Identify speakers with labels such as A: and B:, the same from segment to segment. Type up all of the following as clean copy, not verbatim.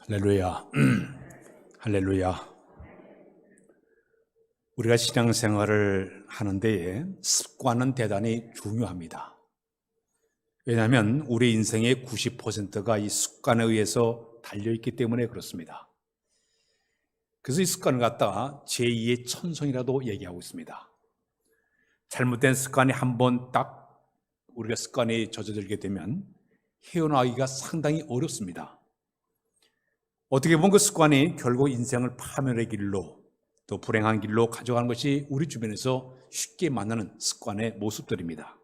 A: 할렐루야. 할렐루야. 우리가 신앙생활을 하는 데에 습관은 대단히 중요합니다. 왜냐하면 우리 인생의 90%가 이 습관에 의해서 달려있기 때문에 그렇습니다. 그래서 이 습관을 갖다가 제2의 천성이라도 얘기하고 있습니다. 잘못된 습관이 한번 딱 우리가 습관에 젖어들게 되면 헤어나오기가 상당히 어렵습니다. 어떻게 보면 그 습관이 결국 인생을 파멸의 길로 또 불행한 길로 가져가는 것이 우리 주변에서 쉽게 만나는 습관의 모습들입니다.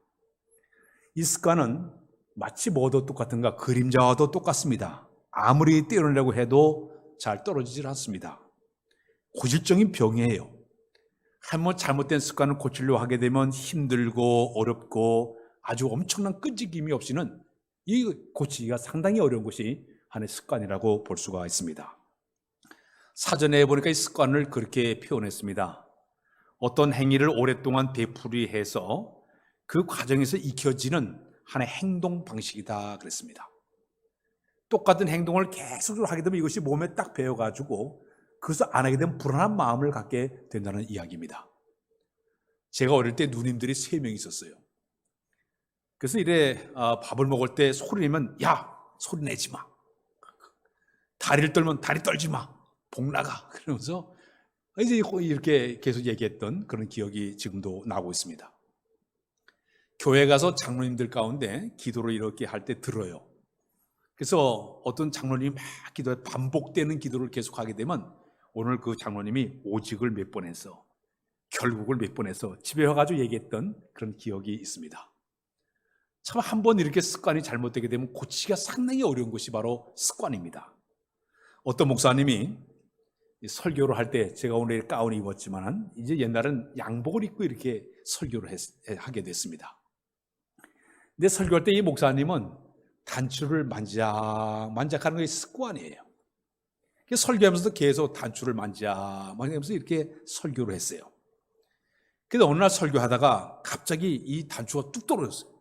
A: 이 습관은 마치 뭐도 똑같은가 그림자와도 똑같습니다. 아무리 떼어내려고 해도 잘 떨어지질 않습니다. 고질적인 병이에요. 한번 잘못된 습관을 고치려고 하게 되면 힘들고 어렵고 아주 엄청난 끈질김이 없이는 이 고치기가 상당히 어려운 것이 하나의 습관이라고 볼 수가 있습니다. 사전에 보니까 이 습관을 그렇게 표현했습니다. 어떤 행위를 오랫동안 되풀이해서 그 과정에서 익혀지는 하나의 행동 방식이다 그랬습니다. 똑같은 행동을 계속적으로 하게 되면 이것이 몸에 딱 배어가지고 그래서 안 하게 되면 불안한 마음을 갖게 된다는 이야기입니다. 제가 어릴 때 누님들이 3명 있었어요. 그래서 이래 밥을 먹을 때 소리 내면 야 소리 내지 마, 다리를 떨면 다리 떨지 마, 복 나가, 그러면서 이제 이렇게 계속 얘기했던 그런 기억이 지금도 나고 있습니다. 교회 가서 장로님들 가운데 기도를 이렇게 할 때 들어요. 그래서 어떤 장로님이 막 기도해 반복되는 기도를 계속하게 되면 오늘 그 장로님이 오직을 몇 번 해서 결국을 몇 번 해서 집에 와가지고 얘기했던 그런 기억이 있습니다. 참 한 번 이렇게 습관이 잘못되게 되면 고치기가 상당히 어려운 것이 바로 습관입니다. 어떤 목사님이 설교를 할 때 제가 오늘 가운을 입었지만 이제 옛날은 양복을 입고 이렇게 설교를 하게 됐습니다. 근데 설교할 때 이 목사님은 단추를 만작하는 것이 습관이에요. 설교하면서도 계속 단추를 만지면서 이렇게 설교를 했어요. 그래서 어느 날 설교하다가 갑자기 이 단추가 뚝 떨어졌어요.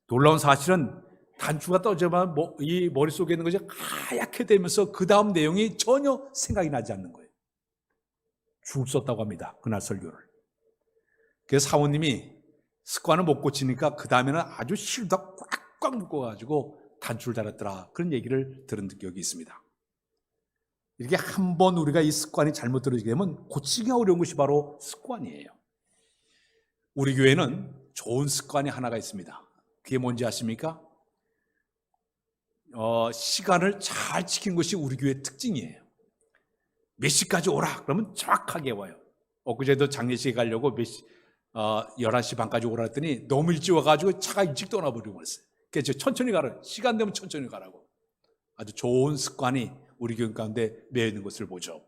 A: 놀라운 사실은 단추가 떨어지면 이 머릿속에 있는 것이 하얗게 되면서 그 다음 내용이 전혀 생각이 나지 않는 거예요. 죽을 썼다고 합니다. 그날 설교를. 그래서 사모님이 습관을 못 고치니까 그 다음에는 아주 실다 꽉꽉 묶어가지고 단추를 달았더라, 그런 얘기를 들은 기억이 있습니다. 이렇게 한 번 우리가 이 습관이 잘못 들어지게 되면 고치기가 어려운 것이 바로 습관이에요. 우리 교회는 좋은 습관이 하나가 있습니다. 그게 뭔지 아십니까? 시간을 잘 지키는 것이 우리 교회의 특징이에요. 몇 시까지 오라 그러면 정확하게 와요. 엊그제도 장례식에 가려고 11시 반까지 오라 했더니 너무 일찍 와가지고 차가 일찍 떠나버리고 그랬어요. 그래서 천천히 가라, 시간 되면 천천히 가라고. 아주 좋은 습관이 우리 교인 가운데 매여 있는 것을 보죠.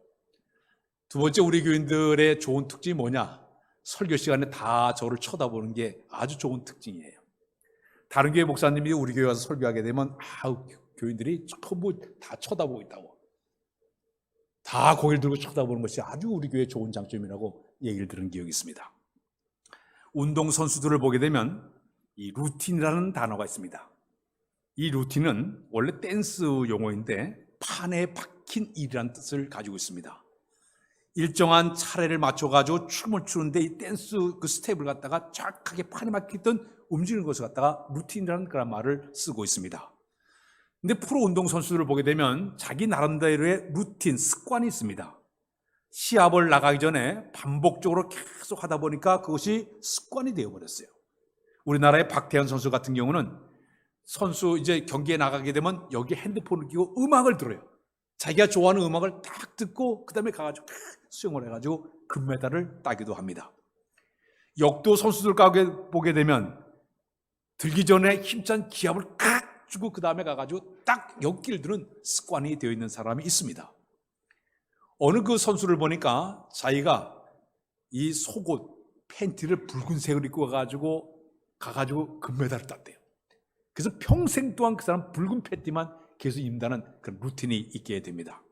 A: 두 번째, 우리 교인들의 좋은 특징이 뭐냐? 설교 시간에 다 저를 쳐다보는 게 아주 좋은 특징이에요. 다른 교회 목사님이 우리 교회 와서 설교하게 되면 교인들이 전부 다 쳐다보고 있다고, 다 고개를 들고 쳐다보는 것이 아주 우리 교회의 좋은 장점이라고 얘기를 들은 기억이 있습니다. 운동선수들을 보게 되면 이 루틴이라는 단어가 있습니다. 이 루틴은 원래 댄스 용어인데 판에 박힌 일이라는 뜻을 가지고 있습니다. 일정한 차례를 맞춰가지고 춤을 추는데 이 댄스 그 스텝을 갖다가 정확하게 판에 박히던 움직이는 것을 갖다가 루틴이라는 그런 말을 쓰고 있습니다. 근데 프로 운동선수들을 보게 되면 자기 나름대로의 루틴, 습관이 있습니다. 시합을 나가기 전에 반복적으로 계속 하다 보니까 그것이 습관이 되어버렸어요. 우리나라의 박태환 선수 같은 경우는 선수 이제 경기에 나가게 되면 여기 핸드폰을 끼고 음악을 들어요. 자기가 좋아하는 음악을 딱 듣고 그 다음에 가가지고 수영을 해가지고 금메달을 따기도 합니다. 역도 선수들 보게 되면 들기 전에 힘찬 기합을 칵 주고 그 다음에 가가지고 딱 역기를 드는 습관이 되어 있는 사람이 있습니다. 어느 그 선수를 보니까 자기가 이 속옷, 팬티를 붉은색을 입고 가가지고 금메달을 땄대요. 그래서 평생 동안 그 사람 붉은 팬티만 계속 입는다는 그런 루틴이 있게 됩니다.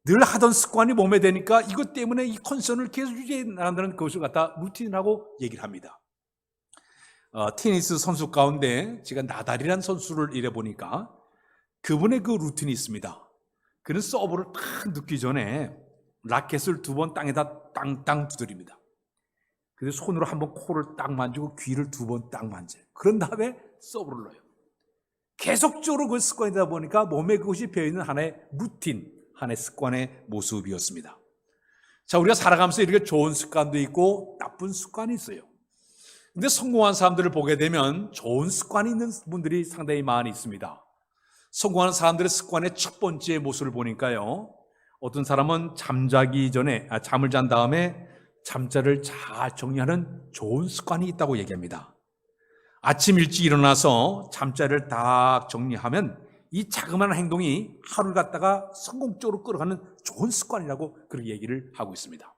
A: 늘 하던 습관이 몸에 되니까 이것 때문에 이 컨디션을 계속 유지해 나간다는 것을 갖다 루틴이라고 얘기를 합니다. 테니스 선수 가운데 제가 나달이라는 선수를 이래 보니까 그분의 그 루틴이 있습니다. 그는 서브를 딱 넣기 전에 라켓을 2번 땅에다 땅땅 두드립니다. 그래서 손으로 한번 코를 딱 만지고 귀를 2번 딱 만져요. 그런 다음에 서브를 넣어요. 계속적으로 그 습관이다 보니까 몸에 그것이 배어있는 하나의 루틴, 하나의 습관의 모습이었습니다. 자, 우리가 살아가면서 이렇게 좋은 습관도 있고 나쁜 습관이 있어요. 근데 성공한 사람들을 보게 되면 좋은 습관이 있는 분들이 상당히 많이 있습니다. 성공하는 사람들의 습관의 첫 번째 모습을 보니까요, 어떤 사람은 잠자기 전에, 잠을 잔 다음에 잠자리를 잘 정리하는 좋은 습관이 있다고 얘기합니다. 아침 일찍 일어나서 잠자리를 딱 정리하면 이 자그마한 행동이 하루를 갖다가 성공적으로 끌어가는 좋은 습관이라고 그렇게 얘기를 하고 있습니다.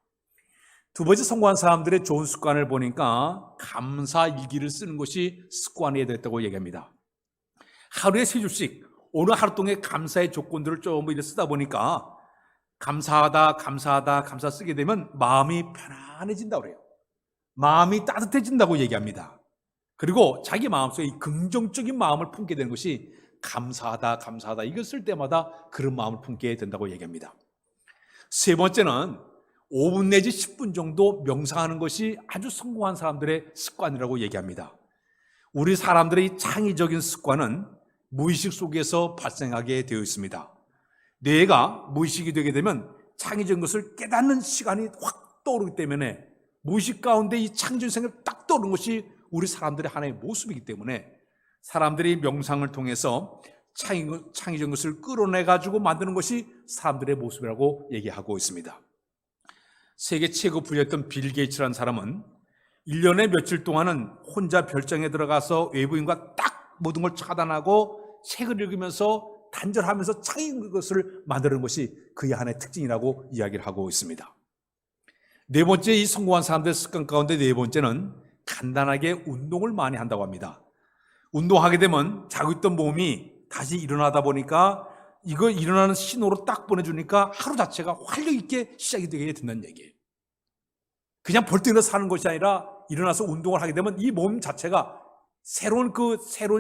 A: 두 번째, 성공한 사람들의 좋은 습관을 보니까 감사 일기를 쓰는 것이 습관이 되었다고 얘기합니다. 하루에 3줄씩 오늘 하루 동안 감사의 조건들을 좀 이렇게 쓰다 보니까 감사하다 쓰게 되면 마음이 편안해진다고 그래요. 마음이 따뜻해진다고 얘기합니다. 그리고 자기 마음속에 이 긍정적인 마음을 품게 되는 것이 감사하다 이걸 쓸 때마다 그런 마음을 품게 된다고 얘기합니다. 세 번째는 5분 내지 10분 정도 명상하는 것이 아주 성공한 사람들의 습관이라고 얘기합니다. 우리 사람들의 이 창의적인 습관은 무의식 속에서 발생하게 되어 있습니다. 뇌가 무의식이 되게 되면 창의적인 것을 깨닫는 시간이 확 떠오르기 때문에 무의식 가운데 이 창의적인 생각이 딱 떠오르는 것이 우리 사람들의 하나의 모습이기 때문에 사람들이 명상을 통해서 창의적인 것을 끌어내가지고 만드는 것이 사람들의 모습이라고 얘기하고 있습니다. 세계 최고 부였던 빌 게이츠라는 사람은 1년에 며칠 동안은 혼자 별장에 들어가서 외부인과 딱 모든 걸 차단하고 책을 읽으면서 단절하면서 창의적인 것을 만드는 것이 그의 하나의 특징이라고 이야기를 하고 있습니다. 네 번째, 이 성공한 사람들의 습관 가운데 네 번째는 간단하게 운동을 많이 한다고 합니다. 운동하게 되면 자고 있던 몸이 다시 일어나다 보니까 이거 일어나는 신호로 딱 보내주니까 하루 자체가 활력 있게 시작이 되게 된다는 얘기예요. 그냥 벌떡 일어나서 사는 것이 아니라 일어나서 운동을 하게 되면 이 몸 자체가 새로운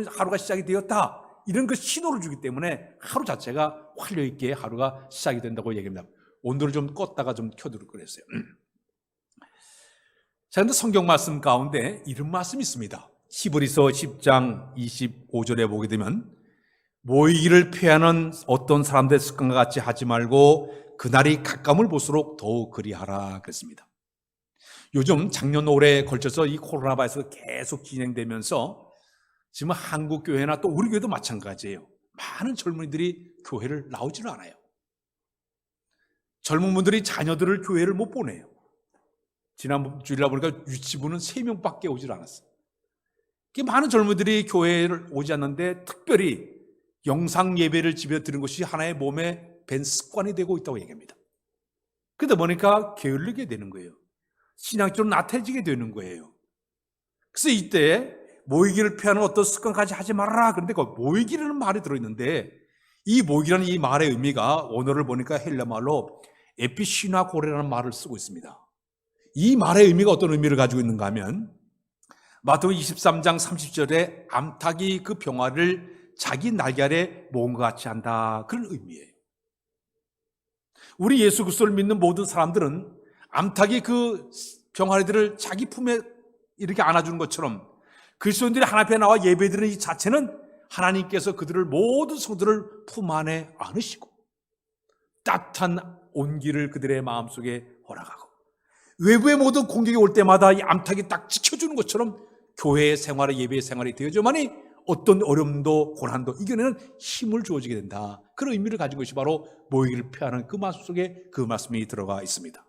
A: 하루가 시작이 되었다, 이런 그 신호를 주기 때문에 하루 자체가 활력 있게 하루가 시작이 된다고 얘기합니다. 온도를 좀 껐다가 좀 켜두고 그랬어요. 자, 근데 성경 말씀 가운데 이런 말씀이 있습니다. 히브리서 10장 25절에 보게 되면 모이기를 피하는 어떤 사람들의 습관과 같이 하지 말고 그날이 가까움을 볼수록 더욱 그리하라 그랬습니다. 요즘 작년 올해에 걸쳐서 이 코로나 바이러스가 계속 진행되면서 지금 한국 교회나 또 우리 교회도 마찬가지예요. 많은 젊은이들이 교회를 나오지를 않아요. 젊은 분들이 자녀들을 교회를 못 보내요. 지난 주일날 보니까 유치부는 3명밖에 오질 않았어요. 많은 젊은이들이 교회를 오지 않는데 특별히 영상 예배를 집에 드는 것이 하나의 몸에 밴 습관이 되고 있다고 얘기합니다. 그러다 보니까 게을르게 되는 거예요. 신앙적으로 나태해지게 되는 거예요. 그래서 이때 모이기를 피하는 어떤 습관까지 하지 말아라. 그런데 그 모이기라는 말이 들어있는데 이 모이기라는 이 말의 의미가 원어를 보니까 헬라 말로 에피시나고레라는 말을 쓰고 있습니다. 이 말의 의미가 어떤 의미를 가지고 있는가 하면 마태복음 23장 30절에 암탉이 그 병아리를 자기 날개 아래 모은 것 같이 한다, 그런 의미예요. 우리 예수 그리스도를 믿는 모든 사람들은 암탉이 그 병아리들을 자기 품에 이렇게 안아주는 것처럼 그리스도인들이 하나님 앞에 나와 예배드리는 이 자체는 하나님께서 그들을 모든 성도를 품 안에 안으시고 따뜻한 온기를 그들의 마음속에 허락하고 외부의 모든 공격이 올 때마다 이 암탉이 딱 지켜주는 것처럼 교회의 생활의 예배의 생활이 되어져만이 어떤 어려움도 고난도 이겨내는 힘을 주어지게 된다, 그런 의미를 가진 것이 바로 모이기를 피하는 그 말씀 속에 그 말씀이 들어가 있습니다.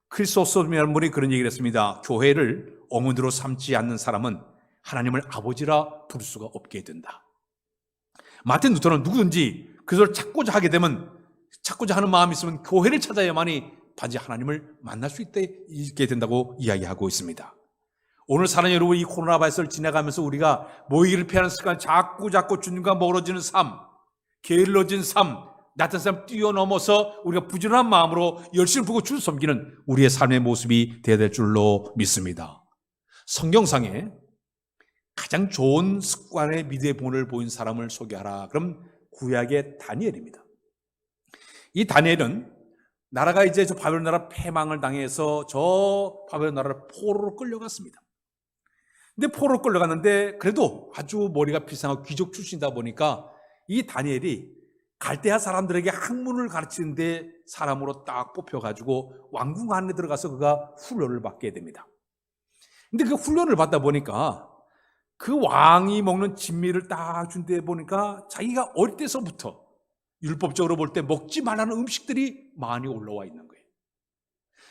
A: 크리스토스라는 분이 그런 얘기를 했습니다. 교회를 어머니로 삼지 않는 사람은 하나님을 아버지라 부를 수가 없게 된다. 마틴 루터는 누구든지 그것을 찾고자 하게 되면, 찾고자 하는 마음이 있으면 교회를 찾아야만이 반드시 하나님을 만날 수 있게 된다고 이야기하고 있습니다. 오늘 사는 여러분, 이 코로나 바이러스를 지나가면서 우리가 모이기를 피하는 습관, 자꾸 주님과 멀어지는 삶, 게을러진 삶, 낯선 삶 뛰어넘어서 우리가 부지런한 마음으로 열심히 보고 주를 섬기는 우리의 삶의 모습이 되어야 될 줄로 믿습니다. 성경상에 가장 좋은 습관의 믿음의 본을 보인 사람을 소개하라. 그럼 구약의 다니엘입니다. 이 다니엘은 나라가 이제 저 바벨론 나라 패망을 당해서 저 바벨론 나라를 포로로 끌려갔습니다. 근데 포로로 끌려갔는데 그래도 아주 머리가 비상하고 귀족 출신이다 보니까 이 다니엘이 갈대아 사람들에게 학문을 가르치는데 사람으로 딱 뽑혀가지고 왕궁 안에 들어가서 그가 훈련을 받게 됩니다. 근데 그 훈련을 받다 보니까 그 왕이 먹는 진미를 딱 준 데 보니까 자기가 어릴 때서부터 율법적으로 볼 때 먹지 말라는 음식들이 많이 올라와 있는 거예요.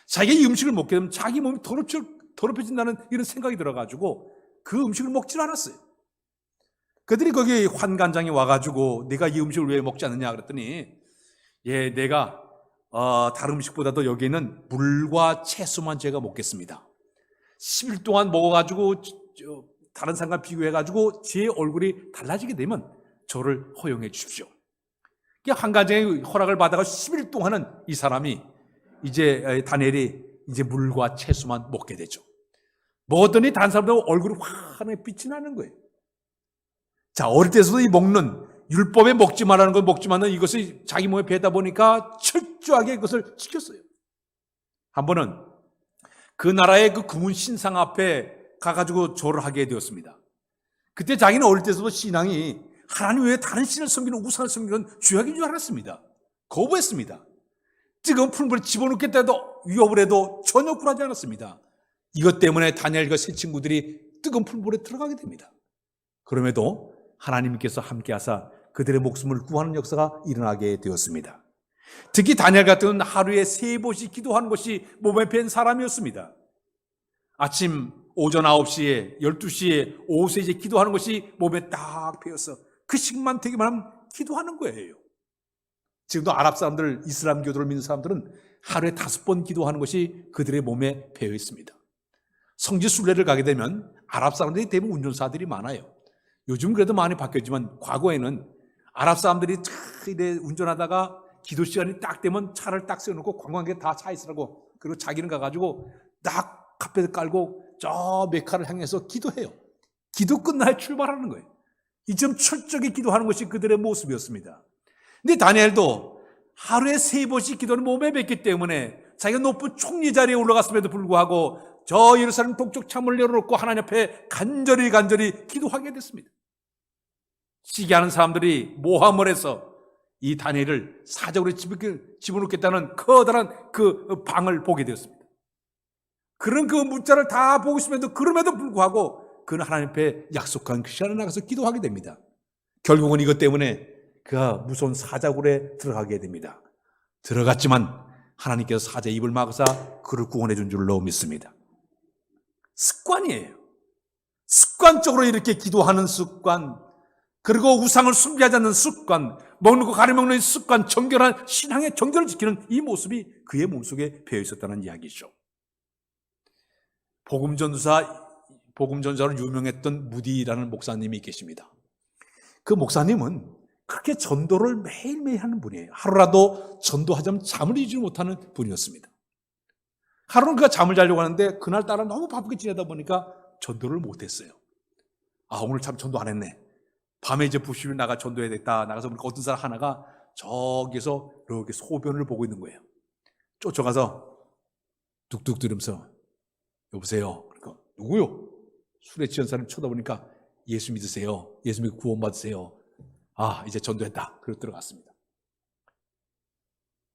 A: 자기가 이 음식을 먹게 되면 자기 몸이 더럽혀진다는 이런 생각이 들어가지고 그 음식을 먹질 않았어요. 그들이 거기 환관장에 와가지고 내가 이 음식을 왜 먹지 않느냐 그랬더니 내가 다른 음식보다도 여기는 물과 채소만 제가 먹겠습니다. 10일 동안 먹어가지고 다른 사람과 비교해가지고 제 얼굴이 달라지게 되면 저를 허용해 주십시오. 환관장의 허락을 받아가 10일 동안은 이 사람이 이제 다니엘이 이제 물과 채소만 먹게 되죠. 먹었더니 다른 사람들 얼굴이 환하게 빛이 나는 거예요. 자, 어릴 때서도 이 먹는 율법에 먹지 말라는 걸 먹지만은 이것이 자기 몸에 배다 보니까 철저하게 그것을 지켰어요. 한 번은 그 나라의 그 금은 신상 앞에 가가지고 절을 하게 되었습니다. 그때 자기는 어릴 때서도 신앙이 하나님 외에 다른 신을 섬기는 우상을 섬기는 죄악인 줄 알았습니다. 거부했습니다. 뜨거운 풀물에 집어넣겠다 해도 위협을 해도 전혀 굴하지 않았습니다. 이것 때문에 다니엘과 세 친구들이 뜨거운 풀물에 들어가게 됩니다. 그럼에도 하나님께서 함께하사 그들의 목숨을 구하는 역사가 일어나게 되었습니다. 특히 다니엘 같은 하루에 3번씩 기도하는 것이 몸에 밴 사람이었습니다. 아침 오전 9시에 12시에 오후 3시에 기도하는 것이 몸에 딱 배어서 그 시간만 되기만 하면 기도하는 거예요. 지금도 아랍 사람들, 이슬람교도를 믿는 사람들은 하루에 5번 기도하는 것이 그들의 몸에 배어 있습니다. 성지 순례를 가게 되면 아랍 사람들이 대부분 운전사들이 많아요. 요즘 그래도 많이 바뀌었지만 과거에는 아랍 사람들이 이래 운전하다가 기도 시간이 딱 되면 차를 딱 세워놓고 관광객 다 차 있으라고, 그리고 자기는 가가지고 딱 카펫을 깔고 저 메카를 향해서 기도해요. 기도 끝나야 출발하는 거예요. 이처럼 철저하게 기도하는 것이 그들의 모습이었습니다. 근데 다니엘도 하루에 3번씩 기도는 몸에 뱉기 때문에 자기가 높은 총리 자리에 올라갔음에도 불구하고 저 예루살렘 동쪽 창문을 열어놓고 하나님 앞에 간절히 기도하게 됐습니다. 시기하는 사람들이 모함을 해서 이 다니엘을 사적으로 집어넣겠다는 커다란 그 방을 보게 되었습니다. 그런 그 문자를 다 보고 있음에도 그럼에도 불구하고 그는 하나님 앞에 약속한 그 시간에 나가서 기도하게 됩니다. 결국은 이것 때문에 그가 무서운 사자굴에 들어가게 됩니다. 들어갔지만 하나님께서 사자의 입을 막으사 그를 구원해 준 줄로 믿습니다. 습관이에요. 습관적으로 이렇게 기도하는 습관, 그리고 우상을 숭배하지 않는 습관, 먹는 거 가려먹는 습관, 정결한 신앙의 정결을 지키는 이 모습이 그의 몸속에 배어 있었다는 이야기죠. 복음전사로 유명했던 무디라는 목사님이 계십니다. 그 목사님은 그렇게 전도를 매일매일 하는 분이에요. 하루라도 전도하자면 잠을 이루지 못하는 분이었습니다. 하루는 그가 잠을 자려고 하는데 그날따라 너무 바쁘게 지내다 보니까 전도를 못했어요. 오늘 참 전도 안 했네. 밤에 이제 부시로 나가 전도해야 되겠다. 나가서 보니까 어떤 사람 하나가 저기서 이렇게 소변을 보고 있는 거예요. 쫓아가서 뚝뚝 들으면서 여보세요. 그러니까 누구요? 술에 취한 사람이 쳐다보니까 예수 믿으세요. 예수 믿고 구원받으세요. 이제 전도했다. 그러고 들어갔습니다.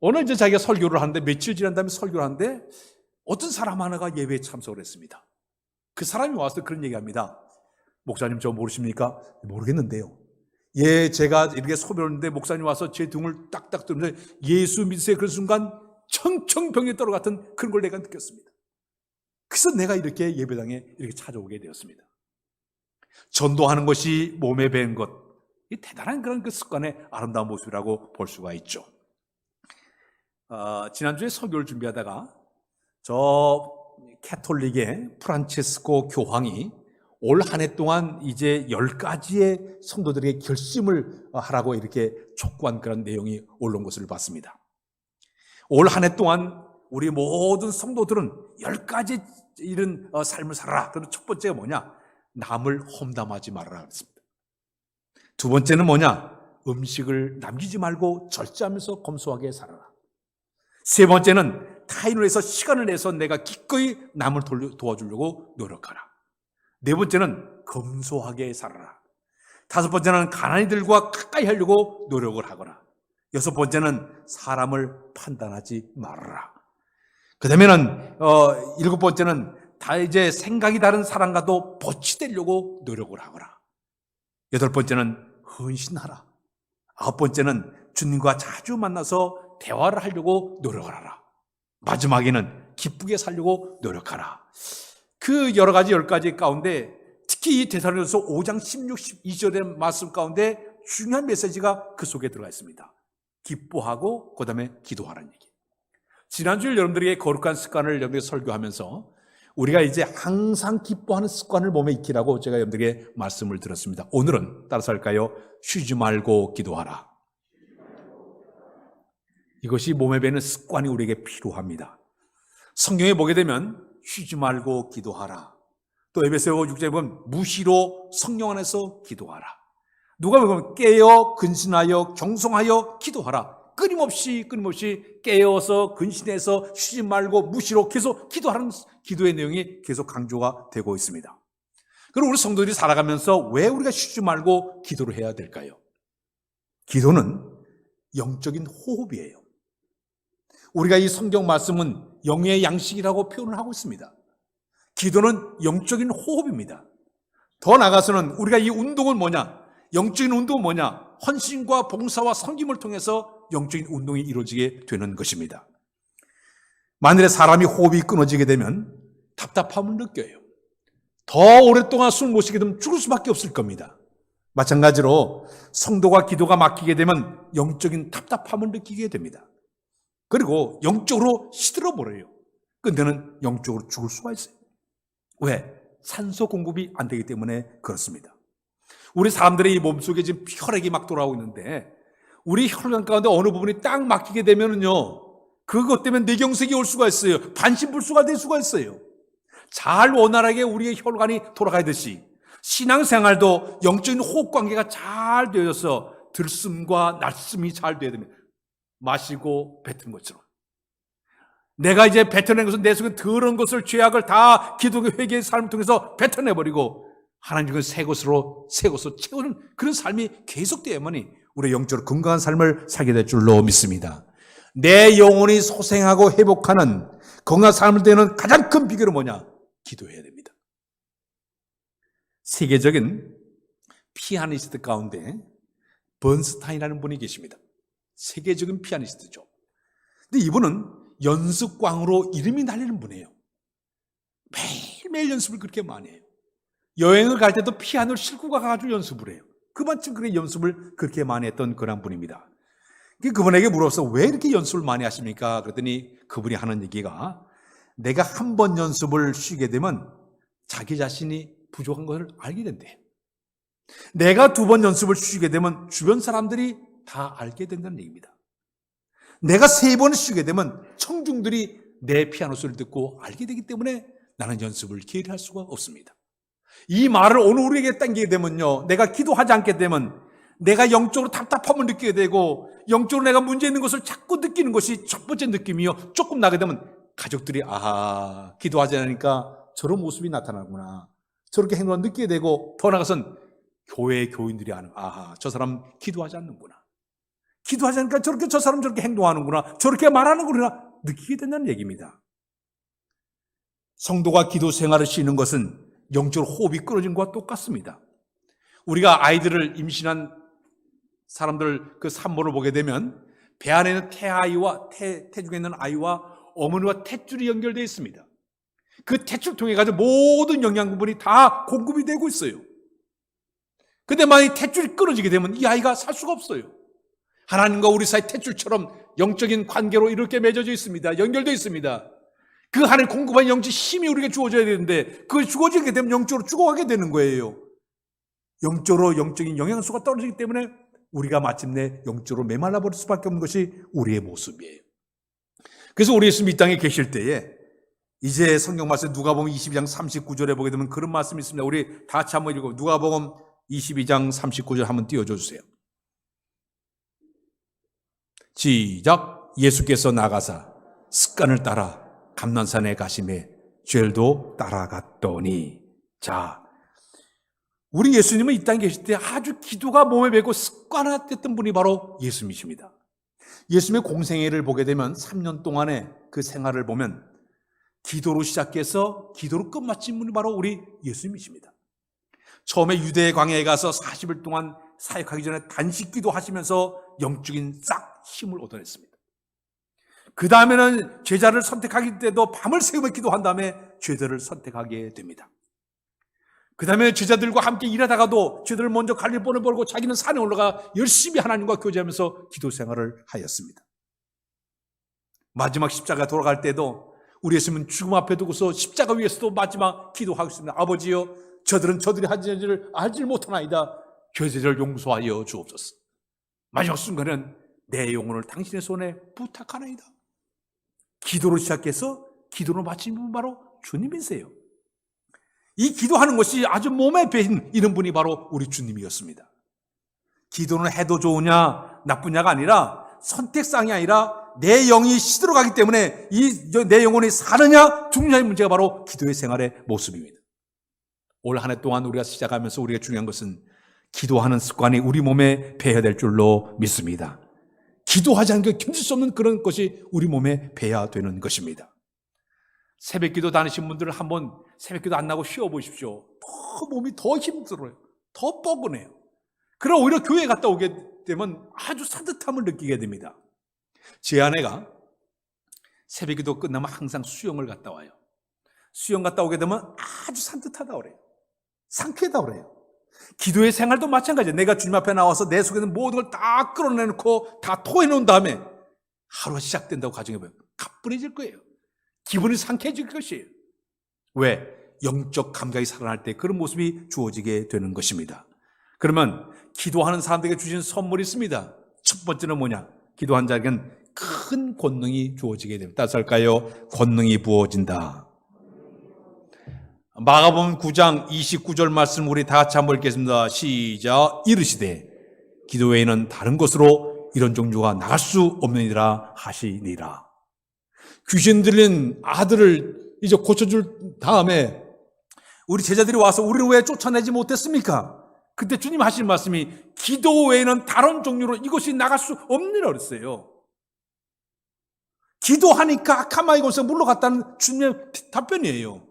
A: 오늘 이제 자기가 설교를 하는데 며칠 지난 다음에 설교를 하는데 어떤 사람 하나가 예배에 참석을 했습니다. 그 사람이 와서 그런 얘기합니다. 목사님 저 모르십니까? 모르겠는데요. 제가 이렇게 소변했는데 목사님 와서 제 등을 딱딱 들으면서 예수 믿으세요. 그런 순간 청청병에 떨어 같은 그런 걸 내가 느꼈습니다. 그래서 내가 이렇게 예배당에 이렇게 찾아오게 되었습니다. 전도하는 것이 몸에 밴 것, 이 대단한 그런 그 습관의 아름다운 모습이라고 볼 수가 있죠. 지난주에 설교를 준비하다가 저 캐톨릭의 프란체스코 교황이 올 한 해 동안 이제 10가지의 성도들에게 결심을 하라고 이렇게 촉구한 그런 내용이 올라온 것을 봤습니다. 올 한 해 동안 우리 모든 성도들은 10가지 이런 삶을 살아라. 그럼 첫 번째가 뭐냐? 남을 험담하지 말아라 그랬습니다. 두 번째는 뭐냐? 음식을 남기지 말고 절제하면서 검소하게 살아라. 세 번째는 타인을 위해서 시간을 내서 내가 기꺼이 남을 도와주려고 노력하라. 네 번째는 검소하게 살아라. 다섯 번째는 가난이들과 가까이 하려고 노력을 하거라. 여섯 번째는 사람을 판단하지 말아라. 그 다음에는 일곱 번째는 다 이제 생각이 다른 사람과도 보치 되려고 노력을 하거라. 여덟 번째는 헌신하라. 아홉 번째는 주님과 자주 만나서 대화를 하려고 노력을 하라. 마지막에는 기쁘게 살려고 노력하라. 그 여러 가지 10가지 가운데 특히 이 데살로니가서 5장 16, 12절의 말씀 가운데 중요한 메시지가 그 속에 들어가 있습니다. 기뻐하고 그 다음에 기도하라는 얘기. 지난주에 여러분들에게 거룩한 습관을 여러분에게 설교하면서 우리가 이제 항상 기뻐하는 습관을 몸에 익히라고 제가 여러분들에게 말씀을 드렸습니다. 오늘은 따라서 할까요? 쉬지 말고 기도하라. 이것이 몸에 배는 습관이 우리에게 필요합니다. 성경에 보게 되면 쉬지 말고 기도하라. 또 에베소서 6장에 보면 무시로 성령 안에서 기도하라. 누가 보면 깨어 근신하여 경성하여 기도하라. 끊임없이 깨어서 근신해서 쉬지 말고 무시로 계속 기도하는 기도의 내용이 계속 강조가 되고 있습니다. 그럼 우리 성도들이 살아가면서 왜 우리가 쉬지 말고 기도를 해야 될까요? 기도는 영적인 호흡이에요. 우리가 이 성경 말씀은 영의 양식이라고 표현을 하고 있습니다. 기도는 영적인 호흡입니다. 더 나아가서는 우리가 이 운동은 뭐냐? 영적인 운동은 뭐냐? 헌신과 봉사와 섬김을 통해서 영적인 운동이 이루어지게 되는 것입니다. 만일에 사람이 호흡이 끊어지게 되면 답답함을 느껴요. 더 오랫동안 숨 못 쉬게 되면 죽을 수밖에 없을 겁니다. 마찬가지로 성도가 기도가 막히게 되면 영적인 답답함을 느끼게 됩니다. 그리고 영적으로 시들어버려요. 근데는 영적으로 죽을 수가 있어요. 왜? 산소 공급이 안 되기 때문에 그렇습니다. 우리 사람들의 이 몸속에 지금 혈액이 막 돌아오고 있는데 우리 혈관 가운데 어느 부분이 딱 막히게 되면은요, 그것 때문에 뇌경색이 올 수가 있어요. 반신불수가 될 수가 있어요. 잘 원활하게 우리의 혈관이 돌아가듯이 신앙생활도 영적인 호흡관계가 잘 되어서 들숨과 날숨이 잘 되어야 됩니다. 마시고 뱉는 것처럼. 내가 이제 뱉어낸 것은 내 속에 더러운 것을, 죄악을 다 기도의 회개의 삶을 통해서 뱉어내버리고 하나님은 새 것으로 채우는 그런 삶이 계속되어야만이 우리의 영적으로 건강한 삶을 살게 될 줄로 믿습니다. 내 영혼이 소생하고 회복하는 건강한 삶을 되는 가장 큰 비결은 뭐냐? 기도해야 됩니다. 세계적인 피아니스트 가운데 번스타인이라는 분이 계십니다. 세계적인 피아니스트죠. 근데 이분은 연습광으로 이름이 날리는 분이에요. 매일매일 연습을 그렇게 많이 해요. 여행을 갈 때도 피아노를 싣고 가가지고 연습을 해요. 그만큼 그렇게 연습을 그렇게 많이 했던 그런 분입니다. 그분에게 물어서 왜 이렇게 연습을 많이 하십니까? 그랬더니 그분이 하는 얘기가 내가 한 번 연습을 쉬게 되면 자기 자신이 부족한 것을 알게 된대요. 내가 두 번 연습을 쉬게 되면 주변 사람들이 다 알게 된다는 얘기입니다. 내가 세 번 쉬게 되면 청중들이 내 피아노 소리를 듣고 알게 되기 때문에 나는 연습을 게을리할 수가 없습니다. 이 말을 오늘 우리에게 당기게 되면요, 내가 기도하지 않게 되면 내가 영적으로 답답함을 느끼게 되고 영적으로 내가 문제 있는 것을 자꾸 느끼는 것이 첫 번째 느낌이요. 조금 나게 되면 가족들이 아하, 기도하지 않으니까 저런 모습이 나타나구나, 저렇게 행동을 느끼게 되고, 더 나아가서는 교회 교인들이 아는, 아하, 저 사람 기도하지 않는구나, 기도하지 않으니까 저 사람 저렇게 행동하는구나, 저렇게 말하는구나 느끼게 된다는 얘기입니다. 성도가 기도 생활을 쉬는 것은 영적으로 호흡이 끊어진 것과 똑같습니다. 우리가 아이들을 임신한 사람들 그 산모를 보게 되면 배 안에 있는 태아이와 태중에 있는 아이와 어머니와 탯줄이 연결되어 있습니다. 그 탯줄 통해 가지고 모든 영양분이 다 공급이 되고 있어요. 근데 만약 탯줄이 끊어지게 되면 이 아이가 살 수가 없어요. 하나님과 우리 사이 탯줄처럼 영적인 관계로 이렇게 맺어져 있습니다. 연결되어 있습니다. 그 하나님 공급한 영적 힘이 우리에게 주어져야 되는데 그게 주어지게 되면 영적으로 죽어가게 되는 거예요. 영적으로 영적인 영양소가 떨어지기 때문에 우리가 마침내 영적으로 메말라 버릴 수밖에 없는 것이 우리의 모습이에요. 그래서 우리 예수님 이 땅에 계실 때에 이제 성경 말씀 누가복음 22장 39절에 보게 되면 그런 말씀이 있습니다. 우리 다 같이 한번 읽어. 누가복음 22장 39절 한번 띄워줘 주세요. 시작. 예수께서 나가사 습관을 따라 감난산에 가시매 죄일도 따라갔더니. 자, 우리 예수님은 이 땅에 계실 때 아주 기도가 몸에 배고 습관화됐던 분이 바로 예수님이십니다. 예수님의 공생애를 보게 되면 3년 동안의 그 생활을 보면 기도로 시작해서 기도로 끝마친 분이 바로 우리 예수님이십니다. 처음에 유대 광야에 가서 40일 동안 사역하기 전에 단식 기도하시면서 영적인 싹 힘을 얻어냈습니다. 그 다음에는 제자를 선택하기 때도 밤을 새우며 기도한 다음에 제자를 선택하게 됩니다. 그 다음에 제자들과 함께 일하다가도 제자들 먼저 갈릴보를 벌고 자기는 산에 올라가 열심히 하나님과 교제하면서 기도 생활을 하였습니다. 마지막 십자가 돌아갈 때도 우리 예수님은 죽음 앞에 두고서 십자가 위에서도 마지막 기도하고 있습니다. 아버지여, 저들이 하는 일을 알지 못하나이다. 죄를 용서하여 주옵소서. 마지막 순간은 내 영혼을 당신의 손에 부탁하나이다. 기도로 시작해서 기도로 마친 분 바로 주님이세요. 이 기도하는 것이 아주 몸에 배인 이런 분이 바로 우리 주님이었습니다. 기도는 해도 좋으냐 나쁘냐가 아니라 선택사항이 아니라 내 영이 시들어가기 때문에 내 영혼이 사느냐 죽느냐의 문제가 바로 기도의 생활의 모습입니다. 올 한 해 동안 우리가 시작하면서 우리가 중요한 것은 기도하는 습관이 우리 몸에 배야 될 줄로 믿습니다. 기도하지 않으면 견딜 수 없는 그런 것이 우리 몸에 배야 되는 것입니다. 새벽기도 다니신 분들은 한번 새벽기도 안 나고 쉬어보십시오. 더 몸이 더 힘들어요. 더 뻐근해요. 그럼 오히려 교회에 갔다 오게 되면 아주 산뜻함을 느끼게 됩니다. 제 아내가 새벽기도 끝나면 항상 수영을 갔다 와요. 수영 갔다 오게 되면 아주 산뜻하다 그래요. 상쾌하다 그래요. 기도의 생활도 마찬가지예요. 내가 주님 앞에 나와서 내 속에 있는 모든 걸 다 끌어내놓고 다 토해놓은 다음에 하루가 시작된다고 가정해봐요. 가뿐해질 거예요. 기분이 상쾌해질 것이에요. 왜? 영적 감각이 살아날 때 그런 모습이 주어지게 되는 것입니다. 그러면 기도하는 사람들에게 주신 선물이 있습니다. 첫 번째는 뭐냐? 기도한 자에게는 큰 권능이 주어지게 됩니다. 따라서 할까요? 권능이 부어진다. 마가복음 9장 29절 말씀 우리 다 같이 한번 읽겠습니다. 시작. 이르시되 기도 외에는 다른 것으로 이런 종류가 나갈 수 없느니라 하시니라. 귀신 들린 아들을 이제 고쳐줄 다음에 우리 제자들이 와서 우리를 왜 쫓아내지 못했습니까? 그때 주님 하신 말씀이 기도 외에는 다른 종류로 이것이 나갈 수 없느니라 그랬어요. 기도하니까 아카마이곳에 물러갔다는 주님의 답변이에요.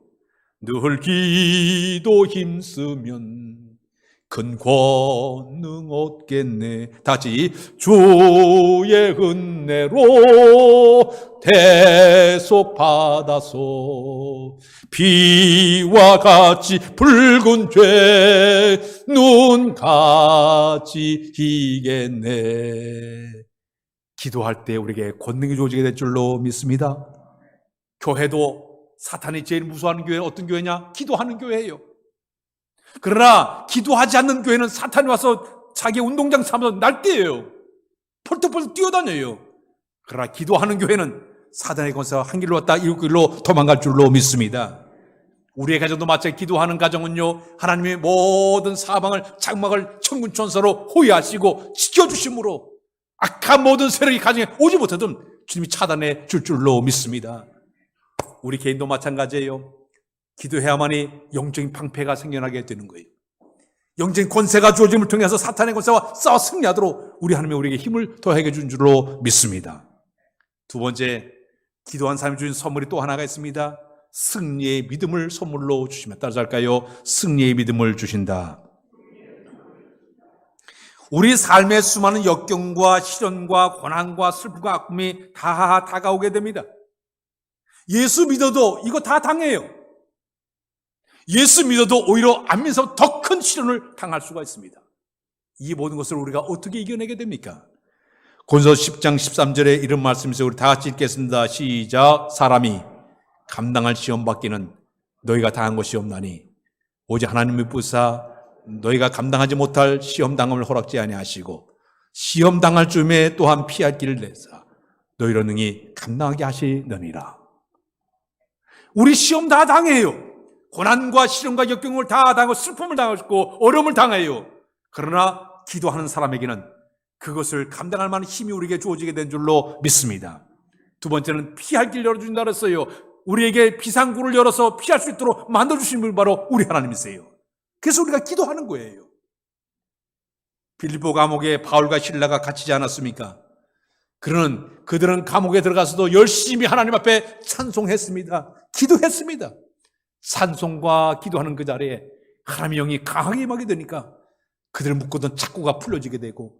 A: 늘 기도 힘쓰면 큰 권능 얻겠네. 다시 주의 은혜로 대속 받아서 비와 같이 붉은 죄 눈같이 희겠네. 기도할 때 우리에게 권능이 주어지게 될 줄로 믿습니다. 교회도 사탄이 제일 무서워하는 교회는 어떤 교회냐? 기도하는 교회예요. 그러나 기도하지 않는 교회는 사탄이 와서 자기 운동장 삼아서 날뛰어요. 펄떡펄떡 뛰어다녀요. 그러나 기도하는 교회는 사단의 권세가 한 길로 왔다 일곱 길로 도망갈 줄로 믿습니다. 우리의 가정도 마찬가지. 기도하는 가정은요, 하나님의 모든 사방을 장막을 천군 천사로 호위하시고 지켜주심으로 악한 모든 세력이 가정에 오지 못하든 주님이 차단해 줄 줄로 믿습니다. 우리 개인도 마찬가지예요. 기도해야만이 영적인 방패가 생겨나게 되는 거예요. 영적인 권세가 주어짐을 통해서 사탄의 권세와 싸워 승리하도록 우리 하나님이 우리에게 힘을 더하게 준 줄로 믿습니다. 두 번째, 기도한 사람이 주신 선물이 또 하나가 있습니다. 승리의 믿음을 선물로 주시면 따라서 할까요? 승리의 믿음을 주신다. 우리 삶의 수많은 역경과 시련과 고난과 슬픔과 아픔이 다 다가오게 됩니다. 예수 믿어도 이거 다 당해요. 예수 믿어도 오히려 안 믿어서 더 큰 시련을 당할 수가 있습니다. 이 모든 것을 우리가 어떻게 이겨내게 됩니까? 고린도서 10장 13절에 이런 말씀이 있어요. 우리 다 같이 읽겠습니다. 시작. 사람이 감당할 시험 받기는 너희가 당한 것이 없나니 오직 하나님의 부사 너희가 감당하지 못할 시험 당함을 허락지 아니하시고 시험 당할 쯤에 또한 피할 길을 내사 너희로 능히 감당하게 하시느니라. 우리 시험 다 당해요. 고난과 시련과 역경을 다 당하고 슬픔을 당하고 어려움을 당해요. 그러나 기도하는 사람에게는 그것을 감당할 만한 힘이 우리에게 주어지게 된 줄로 믿습니다. 두 번째는 피할 길 열어준다 그랬어요. 우리에게 비상구를 열어서 피할 수 있도록 만들어주신 분이 바로 우리 하나님이세요. 그래서 우리가 기도하는 거예요. 빌립보 감옥에 바울과 실라가 갇히지 않았습니까? 그들은 감옥에 들어가서도 열심히 하나님 앞에 찬송했습니다. 기도했습니다. 찬송과 기도하는 그 자리에 하나님의 영이 강하게 임하게 되니까 그들을 묶었던 착고가 풀어지게 되고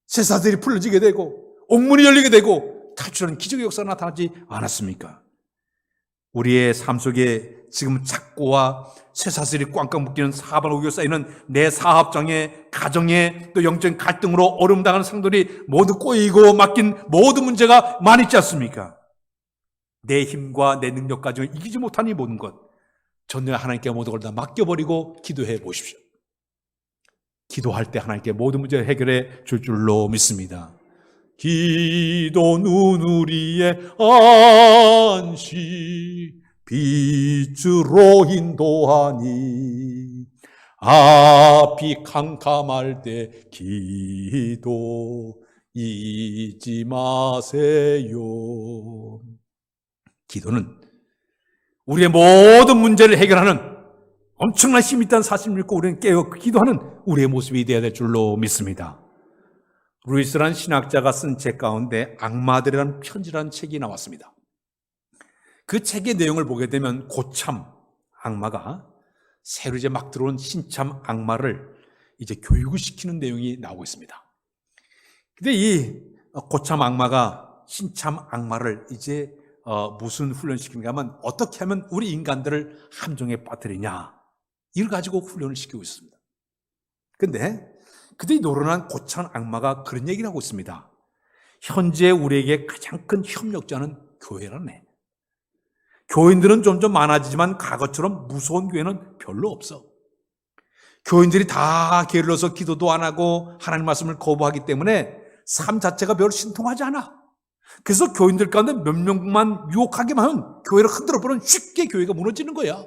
A: 쇠사슬이 풀어지게 되고 옥문이 열리게 되고 탈출하는 기적의 역사가 나타나지 않았습니까? 우리의 삶 속에 지금 착고와 쇠사슬이 꽝꽝 묶이는 사업을 오고 쌓이는 내 사업장에, 가정에, 또 영적인 갈등으로 어려움 당하는 상들이 모두 꼬이고 맡긴 모든 문제가 많이 있지 않습니까? 내 힘과 내 능력 가지고 이기지 못한 이 모든 것, 전혀 하나님께 모든 걸 다 맡겨버리고 기도해 보십시오. 기도할 때 하나님께 모든 문제를 해결해 줄 줄로 믿습니다. 기도는 우리의 안식 빛으로 인도하니 앞이 캄캄할 때 기도 잊지 마세요. 기도는 우리의 모든 문제를 해결하는 엄청난 힘이 있다는 사실을 믿고 우리는 깨어 기도하는 우리의 모습이 되어야 될 줄로 믿습니다. 루이스라는 신학자가 쓴 책 가운데 악마들이라는 편지라는 책이 나왔습니다. 그 책의 내용을 보게 되면 고참 악마가 새로 이제 막 들어온 신참 악마를 이제 교육을 시키는 내용이 나오고 있습니다. 근데 이 고참 악마가 신참 악마를 이제 무슨 훈련시키는가 하면 어떻게 하면 우리 인간들을 함정에 빠뜨리냐 이걸 가지고 훈련을 시키고 있습니다. 근데 그들이 노련한 고참 악마가 그런 얘기를 하고 있습니다. 현재 우리에게 가장 큰 협력자는 교회라네. 교인들은 점점 많아지지만 과거처럼 무서운 교회는 별로 없어. 교인들이 다 게을러서 기도도 안 하고 하나님 말씀을 거부하기 때문에 삶 자체가 별로 신통하지 않아. 그래서 교인들 가운데 몇 명만 유혹하기만 하면 교회를 흔들어버리면 쉽게 교회가 무너지는 거야.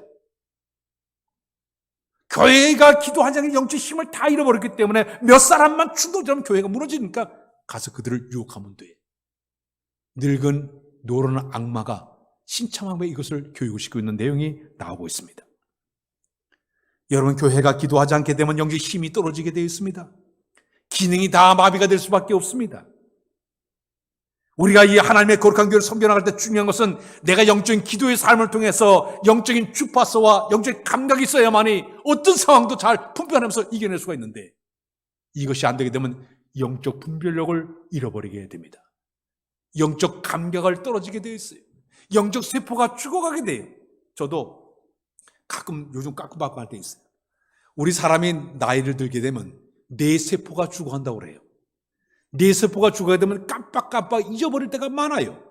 A: 교회가 기도하지 않는 영적 힘을 다 잃어버렸기 때문에 몇 사람만 충동하면 교회가 무너지니까 가서 그들을 유혹하면 돼. 늙은 노련한 악마가 신참하게 이것을 교육을 시키고 있는 내용이 나오고 있습니다. 여러분, 교회가 기도하지 않게 되면 영적 힘이 떨어지게 되어 있습니다. 기능이 다 마비가 될 수밖에 없습니다. 우리가 이 하나님의 거룩한 교회를 섬겨나갈 때 중요한 것은 내가 영적인 기도의 삶을 통해서 영적인 주파수와 영적인 감각이 있어야만이 어떤 상황도 잘 분별하면서 이겨낼 수가 있는데 이것이 안 되게 되면 영적 분별력을 잃어버리게 됩니다. 영적 감각을 떨어지게 되어 있어요. 영적 세포가 죽어가게 돼요. 저도 가끔 요즘 까꾸바꾸 할 때 있어요. 우리 사람이 나이를 들게 되면 뇌 세포가 죽어간다고 그래요. 뇌 세포가 죽어야 되면 깜빡깜빡 잊어버릴 때가 많아요.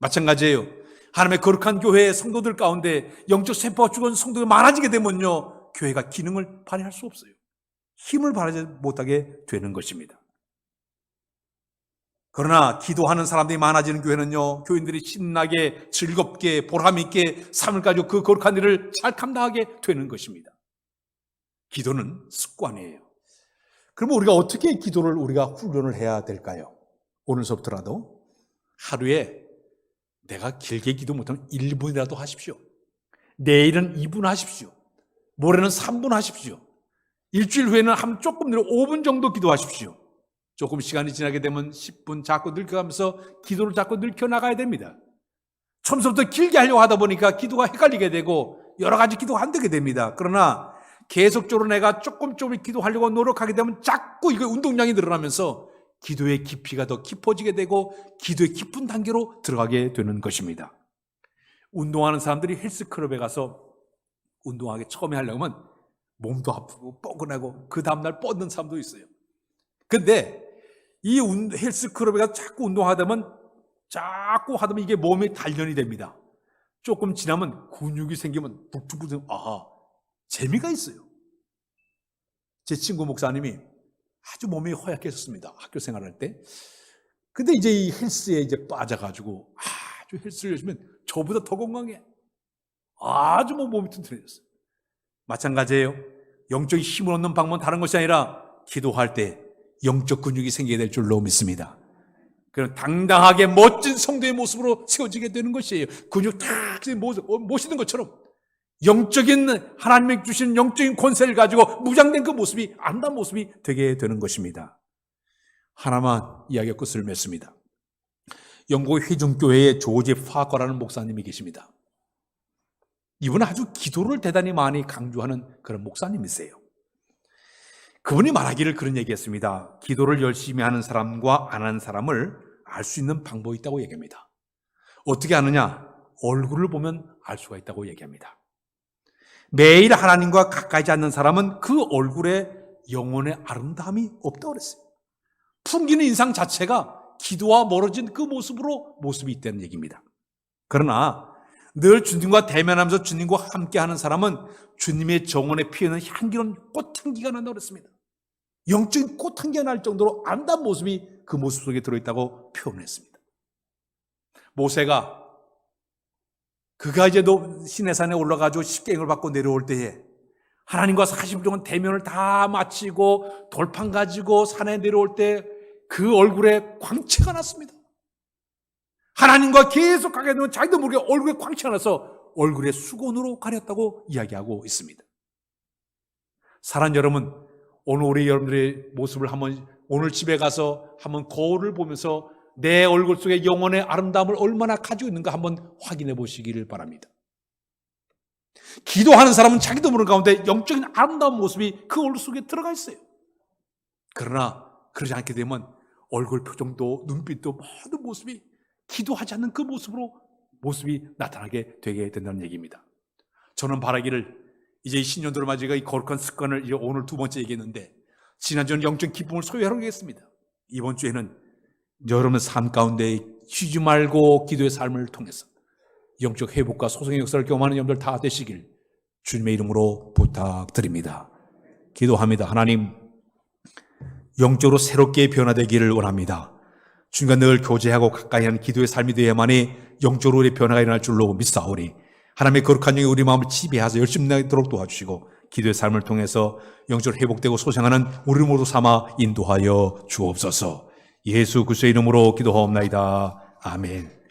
A: 마찬가지예요. 하나님의 거룩한 교회의 성도들 가운데 영적 세포가 죽은 성도가 많아지게 되면요, 교회가 기능을 발휘할 수 없어요. 힘을 발휘하지 못하게 되는 것입니다. 그러나 기도하는 사람들이 많아지는 교회는요, 교인들이 신나게 즐겁게 보람있게 삶을 가지고 그 거룩한 일을 잘 감당하게 되는 것입니다. 기도는 습관이에요. 그러면 우리가 어떻게 기도를 우리가 훈련을 해야 될까요? 오늘서부터라도 하루에 내가 길게 기도 못하면 1분이라도 하십시오. 내일은 2분 하십시오. 모레는 3분 하십시오. 일주일 후에는 조금 늘 5분 정도 기도하십시오. 조금 시간이 지나게 되면 10분 자꾸 늙혀가면서 기도를 자꾸 늙혀나가야 됩니다. 처음부터 길게 하려고 하다 보니까 기도가 헷갈리게 되고 여러 가지 기도가 안 되게 됩니다. 그러나 계속적으로 내가 조금 기도하려고 노력하게 되면 자꾸 이거 운동량이 늘어나면서 기도의 깊이가 더 깊어지게 되고 기도의 깊은 단계로 들어가게 되는 것입니다. 운동하는 사람들이 헬스클럽에 가서 운동하기 처음에 하려면 몸도 아프고 뻐근하고 그 다음날 뻗는 사람도 있어요. 근데 이 헬스클럽에 가서 자꾸 운동하다 보면 이게 몸이 단련이 됩니다. 조금 지나면 근육이 생기면 북두북두 재미가 있어요. 제 친구 목사님이 아주 몸이 허약했었습니다. 학교 생활할 때. 근데 이제 이 헬스에 이제 빠져가지고 아주 헬스를 열심히 하면 저보다 더 건강해. 아주 몸이 튼튼해졌어요. 마찬가지예요. 영적인 힘을 얻는 방법은 다른 것이 아니라 기도할 때 영적 근육이 생기게 될 줄로 믿습니다. 그럼 당당하게 멋진 성도의 모습으로 세워지게 되는 것이에요. 근육 탁 모시는 것처럼 영적인 하나님이 주신 영적인 권세를 가지고 무장된 그 모습이 아름다운 모습이 되게 되는 것입니다. 하나만 이야기의 끝을 맺습니다. 영국 회중교회의 조지 파커라는 목사님이 계십니다. 이분은 아주 기도를 대단히 많이 강조하는 그런 목사님이세요. 그분이 말하기를 그런 얘기했습니다. 기도를 열심히 하는 사람과 안 하는 사람을 알 수 있는 방법이 있다고 얘기합니다. 어떻게 아느냐? 얼굴을 보면 알 수가 있다고 얘기합니다. 매일 하나님과 가까이 앉는 사람은 그 얼굴에 영혼의 아름다움이 없다고 그랬어요. 풍기는 인상 자체가 기도와 멀어진 그 모습이 있다는 얘기입니다. 그러나 늘 주님과 대면하면서 주님과 함께하는 사람은 주님의 정원에 피어있는 향기로운 꽃향기가 난다고 그랬습니다. 영적인 꽃향기가 날 정도로 아름다운 모습이 그 모습 속에 들어있다고 표현했습니다. 모세가 그가 이제 시내산에 올라가지고 십계명을 받고 내려올 때에 하나님과 40일 동안 대면을 다 마치고 돌판 가지고 산에 내려올 때 그 얼굴에 광채가 났습니다. 하나님과 계속 가게 되면 자기도 모르게 얼굴에 광채가 나서 얼굴에 수건으로 가렸다고 이야기하고 있습니다. 사랑하는 여러분, 오늘 우리 여러분들의 모습을 오늘 집에 가서 한번 거울을 보면서 내 얼굴 속에 영혼의 아름다움을 얼마나 가지고 있는가 한번 확인해 보시기를 바랍니다. 기도하는 사람은 자기도 모르는 가운데 영적인 아름다운 모습이 그 얼굴 속에 들어가 있어요. 그러나 그러지 않게 되면 얼굴 표정도 눈빛도 모든 모습이 기도하지 않는 그 모습이 나타나게 되게 된다는 얘기입니다. 저는 바라기를 이제 이 신년도를 맞이가 이 거룩한 습관을 이제 오늘 두 번째 얘기했는데 지난주는 영적 기쁨을 소유하려고 했습니다. 이번 주에는 여러분 삶 가운데 쉬지 말고 기도의 삶을 통해서 영적 회복과 소성의 역사를 경험하는 여러분들 다 되시길 주님의 이름으로 부탁드립니다. 기도합니다. 하나님, 영적으로 새롭게 변화되기를 원합니다. 주님과 늘 교제하고 가까이 하는 기도의 삶이 되어야만이 영적으로 우리의 변화가 일어날 줄로 믿사오니 하나님의 거룩한 영이 우리 마음을 지배하셔서 열심히 나도록 도와주시고 기도의 삶을 통해서 영적으로 회복되고 소생하는 우리 모두 삼아 인도하여 주옵소서. 예수 그리스도의 이름으로 기도하옵나이다. 아멘.